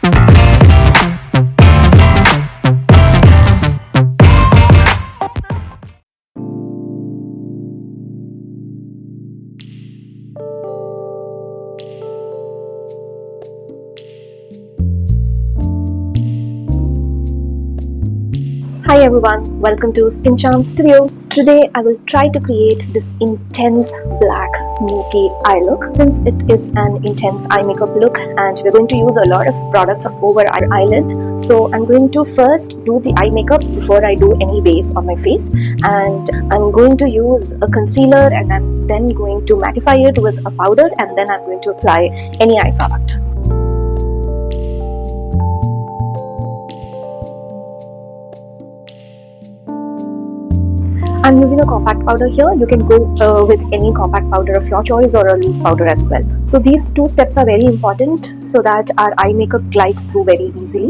Hi everyone, welcome to Skin Charm Studio. Today I will try to create this intense black smoky eye look. Since it is an intense eye makeup look and we're going to use a lot of products over our eyelid, so I'm going to first do the eye makeup before I do any base on my face, and I'm going to use a concealer and I'm then going to mattify it with a powder, and then I'm going to apply any eye product. I'm using a compact powder here. You can go with any compact powder of your choice or a loose powder as well. So these two steps are very important so that our eye makeup glides through very easily.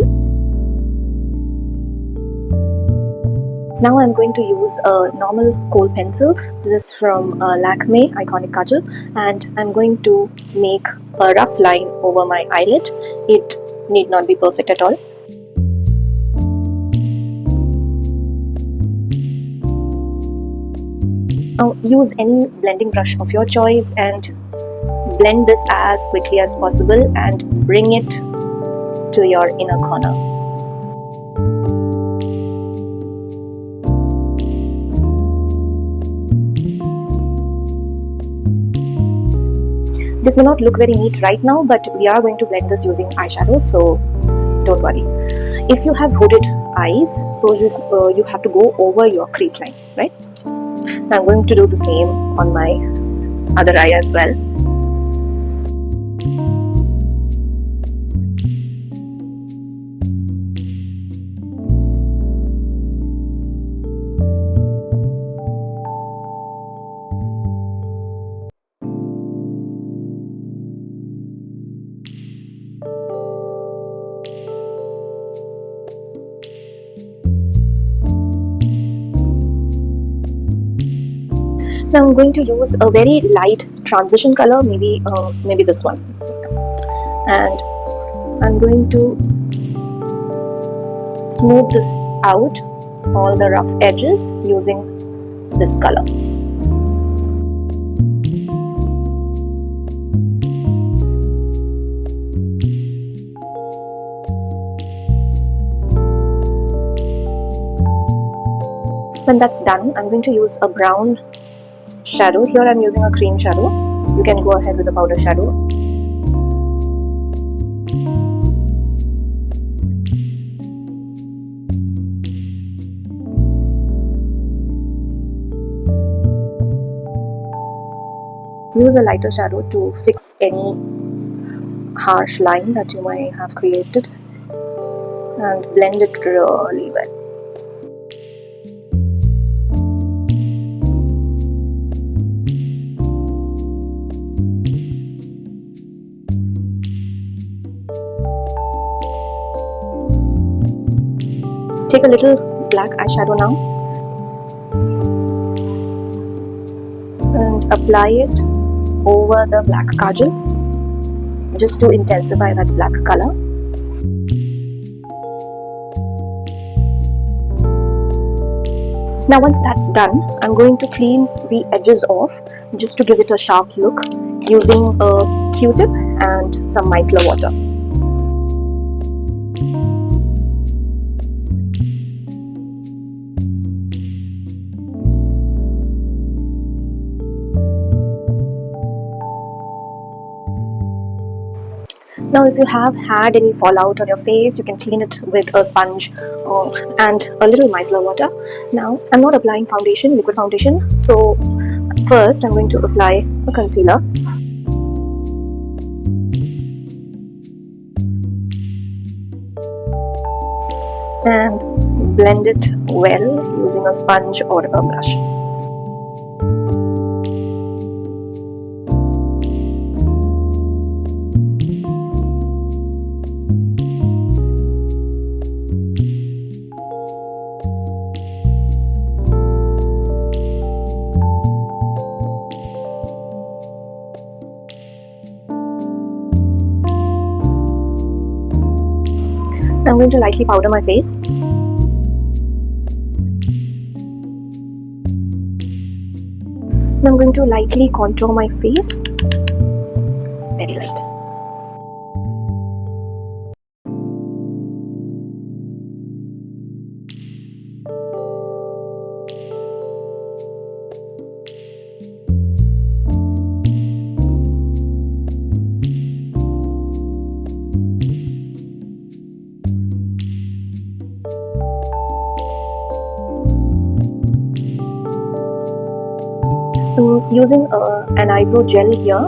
Now I'm going to use a normal kohl pencil. This is from Lakme Iconic Kajal, and I'm going to make a rough line over my eyelid. It need not be perfect at all. Now use any blending brush of your choice and blend this as quickly as possible and bring it to your inner corner. This may not look very neat right now, but we are going to blend this using eyeshadow, so don't worry. If you have hooded eyes, so you have to go over your crease line, right? I'm going to do the same on my other eye as well. Now I'm going to use a very light transition color, maybe this one, and I'm going to smooth this out, all the rough edges, using this color. When that's done, I'm going to use a brown shadow. Here I'm using a cream shadow. You can go ahead with a powder shadow. Use a lighter shadow to fix any harsh line that you might have created and blend it really well. Take a little black eyeshadow now and apply it over the black kajal just to intensify that black color. Now once that's done, I'm going to clean the edges off just to give it a sharp look using a Q-tip and some micellar water. Now if you have had any fallout on your face, you can clean it with a sponge and a little micellar water. Now I'm not applying foundation, liquid foundation, so first I'm going to apply a concealer. And blend it well using a sponge or a brush. I'm going to lightly powder my face. And I'm going to lightly contour my face. Very light. I'm using an eyebrow gel here.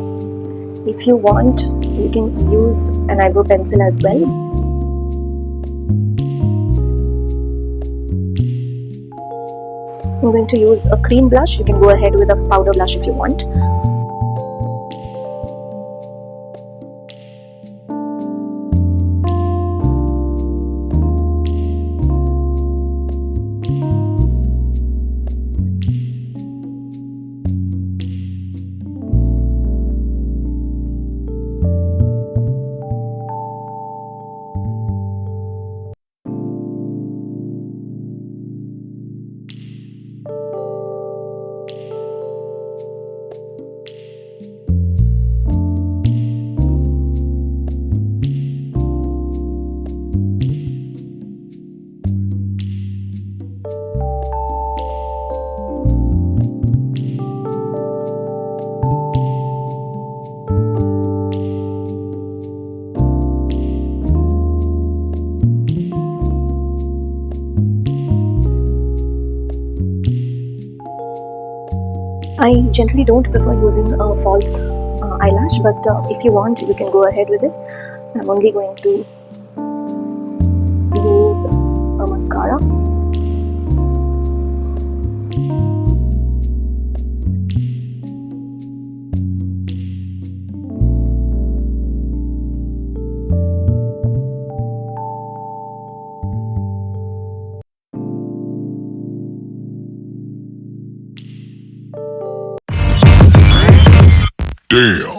If you want, you can use an eyebrow pencil as well. I'm going to use a cream blush. You can go ahead with a powder blush if you want. I generally don't prefer using a false eyelash, but if you want, you can go ahead with this. I'm only going to use a mascara. Damn.